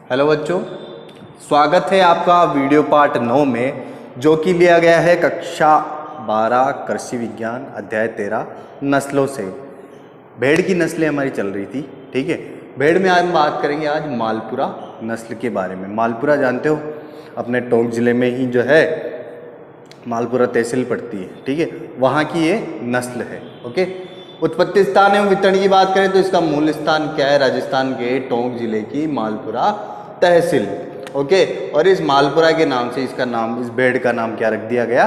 Hello बच्चों, स्वागत है आपका वीडियो पार्ट 9 में, जो कि लिया गया है कक्षा 12 कृषि विज्ञान अध्याय 13 नस्लों से। भेड़ की नस्लें हमारी चल रही थी, ठीक है। भेड़ में आज हम बात करेंगे आज मालपुरा नस्ल के बारे में। मालपुरा जानते हो, अपने टोंक जिले में ही जो है मालपुरा तहसील पड़ती है, ठीक है। वहाँ की ये नस्ल है, ओके। उत्पत्ति स्थान एवं वितरण की बात करें तो इसका मूल स्थान क्या है? राजस्थान के टोंक जिले की मालपुरा तहसील, ओके। और इस मालपुरा के नाम से इसका नाम, इस भेड़ का नाम क्या रख दिया गया?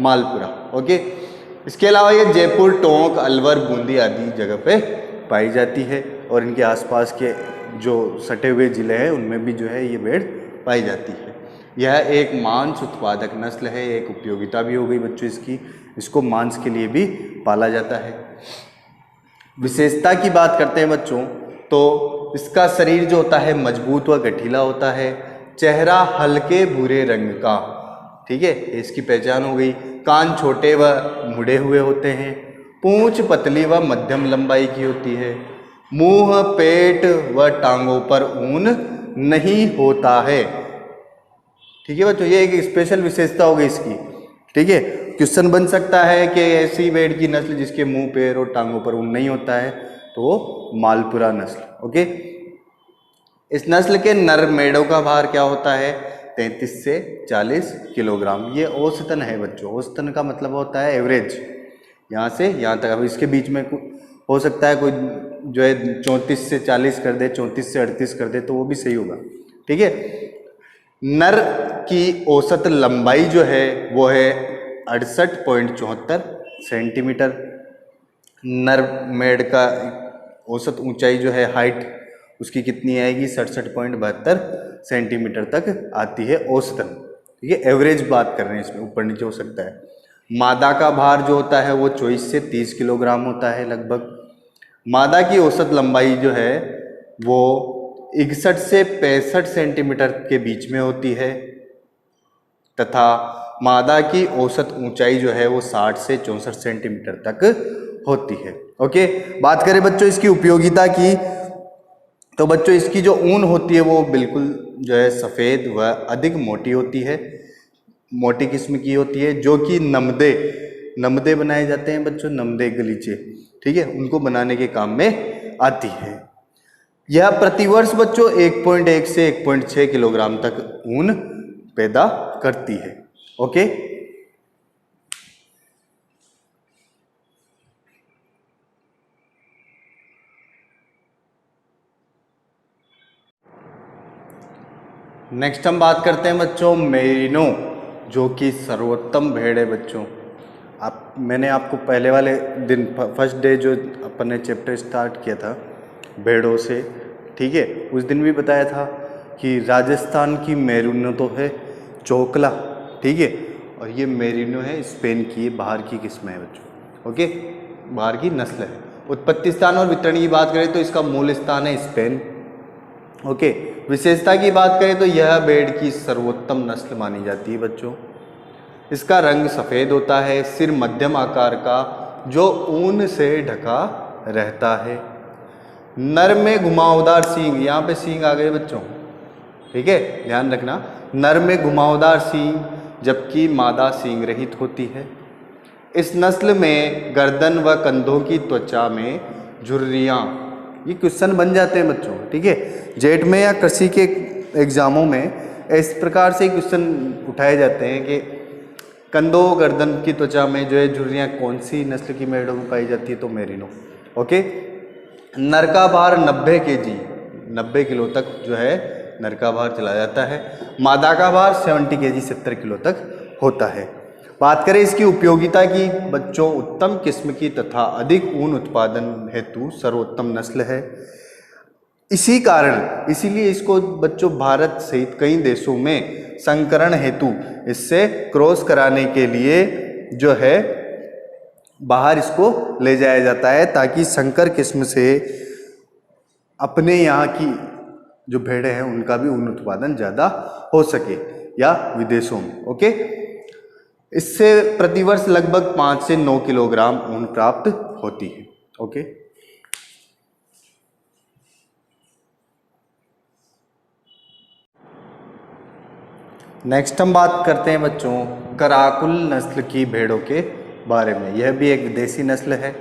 मालपुरा, ओके। इसके अलावा ये जयपुर, टोंक, अलवर, बूंदी आदि जगह पे पाई जाती है और इनके आसपास के जो सटे हुए ज़िले हैं उनमें भी जो है ये भेड़ पाई जाती है। यह एक मांस उत्पादक नस्ल है, एक उपयोगिता भी हो गई बच्चों इसकी, इसको मांस के लिए भी पाला जाता है। विशेषता की बात करते हैं बच्चों तो इसका शरीर जो होता है मजबूत व गठीला होता है, चेहरा हल्के भूरे रंग का, ठीक है, इसकी पहचान हो गई। कान छोटे व मुड़े हुए होते हैं, पूंछ पतली व मध्यम लंबाई की होती है, मुंह, पेट व टांगों पर ऊन नहीं होता है, ठीक है बच्चों। ये एक स्पेशल विशेषता हो गई इसकी, ठीक है। क्वेश्चन बन सकता है कि ऐसी भेड़ की नस्ल जिसके मुंह, पैर और टांगों पर ऊन नहीं होता है, तो वो मालपुरा नस्ल, ओके। इस नस्ल के नर मेढ़ों का भार क्या होता है? 33 से 40 किलोग्राम। ये औसतन है बच्चों, औसतन का मतलब होता है एवरेज, यहाँ से यहाँ तक। अब इसके बीच में हो सकता है कोई जो है 34 से 40 कर दे, 34 से 38 कर दे, तो वो भी सही होगा, ठीक है। नर की औसत लंबाई जो है वो है 68.74 सेंटीमीटर। नर मेढ़ का औसत ऊंचाई जो है, हाइट उसकी कितनी आएगी? 67.72 सेंटीमीटर तक आती है औसतन, ठीक है। एवरेज बात कर रहे हैं, इसमें ऊपर नीचे हो सकता है। मादा का भार जो होता है वो 24 से 30 किलोग्राम होता है लगभग। मादा की औसत लंबाई जो है वो 61 से 65 सेंटीमीटर के बीच में होती है तथा मादा की औसत ऊंचाई जो है वो 60 से 64 सेंटीमीटर तक होती है, ओके। बात करें बच्चों इसकी उपयोगिता की तो बच्चों इसकी जो ऊन होती है वो बिल्कुल जो है सफ़ेद व अधिक मोटी होती है, मोटी किस्म की होती है, जो कि नमदे बनाए जाते हैं बच्चों, नमदे गलीचे, ठीक है, उनको बनाने के काम में आती है। यह प्रतिवर्ष बच्चों 1.1 से 1.6 किलोग्राम तक ऊन पैदा करती है, ओके। नेक्स्ट हम बात करते हैं बच्चों मेरिनो, जो कि सर्वोत्तम भेड़ है बच्चों। मैंने आपको पहले वाले दिन फर्स्ट डे जो अपन ने चैप्टर स्टार्ट किया था भेड़ों से, ठीक है, उस दिन भी बताया था कि राजस्थान की मेरिनो तो है चोकला, ठीक है, और ये मेरिनो है स्पेन की, बाहर की किस्म है बच्चों, ओके, बाहर की नस्ल है। उत्पत्ति स्थान और वितरण की बात करें तो इसका मूल स्थान है स्पेन, ओके। विशेषता की बात करें तो यह भेड़ की सर्वोत्तम नस्ल मानी जाती है बच्चों। इसका रंग सफ़ेद होता है, सिर मध्यम आकार का जो ऊन से ढका रहता है। नर में घुमावदार सींग, यहाँ पे सींग आ गए बच्चों, ठीक है, ध्यान रखना। नर में घुमावदार सींग जबकि मादा सींग रहित होती है। इस नस्ल में गर्दन व कंधों की त्वचा में झुर्रियाँ, ये क्वेश्चन बन जाते हैं बच्चों, ठीक है। जेट में या कृषि के एग्जामों में इस प्रकार से क्वेश्चन उठाए जाते हैं कि कंधों गर्दन की त्वचा में जो है झुर्रियाँ कौन सी नस्ल की मेढ़ों में पाई जाती है? तो मेरिनो, ओके। नर का भार 90 kg, 90 किलो तक जो है नर का भार चला जाता है। मादा का भार 70 kg, 70 किलो तक होता है। बात करें इसकी उपयोगिता की बच्चों, उत्तम किस्म की तथा अधिक ऊन उत्पादन हेतु सर्वोत्तम नस्ल है। इसीलिए इसको बच्चों भारत सहित कई देशों में संकरण हेतु इससे क्रॉस कराने के लिए जो है बाहर इसको ले जाया जाता है, ताकि संकर किस्म से अपने यहाँ की जो भेड़ें हैं उनका भी ऊन उत्पादन ज़्यादा हो सके, या विदेशों में, ओके। इससे प्रतिवर्ष लगभग 5 से 9 किलोग्राम ऊन प्राप्त होती है, ओके। नेक्स्ट हम बात करते हैं बच्चों कराकुल नस्ल की भेड़ों के बारे में। यह भी एक विदेशी नस्ल है।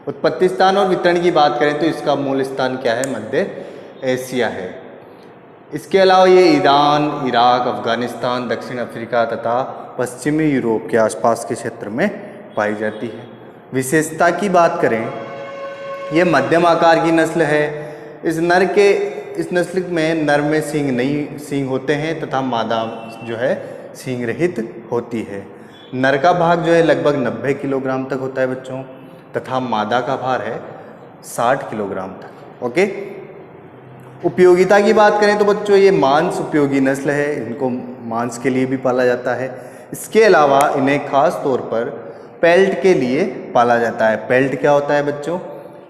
उत्पत्ति स्थान और वितरण की बात करें तो इसका मूल स्थान क्या है? मध्य एशिया है। इसके अलावा ये ईरान, इराक, अफगानिस्तान, दक्षिण अफ्रीका तथा पश्चिमी यूरोप के आसपास के क्षेत्र में पाई जाती है। विशेषता की बात करें, ये मध्यम आकार की नस्ल है। इस नस्ल में नर में सींग होते हैं तथा मादा जो है सींग रहित होती है। नर का भाग जो है लगभग 90 किलोग्राम तक होता है बच्चों, तथा मादा का भार है 60 किलोग्राम तक। ओके। उपयोगिता की बात करें तो बच्चों ये मांस उपयोगी नस्ल है। इनको मांस के लिए भी पाला जाता है। इसके अलावा इन्हें खास तौर पर पेल्ट के लिए पाला जाता है। पेल्ट क्या होता है बच्चों?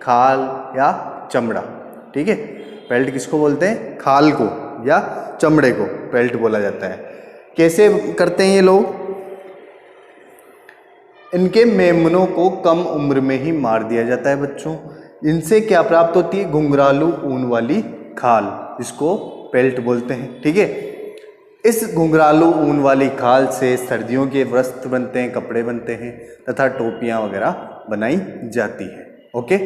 खाल या चमड़ा। ठीक है, पेल्ट किसको बोलते हैं? खाल को या चमड़े को पेल्ट बोला जाता है। कैसे करते हैं ये लोग? इनके मेमनों को कम उम्र में ही मार दिया जाता है बच्चों। इनसे क्या प्राप्त होती है? घुंघरालू ऊन वाली खाल, इसको पेल्ट बोलते हैं। ठीक है, इस घुंघरालू ऊन वाली खाल से सर्दियों के वस्त्र बनते हैं, कपड़े बनते हैं तथा टोपियां वगैरह बनाई जाती है। ओके।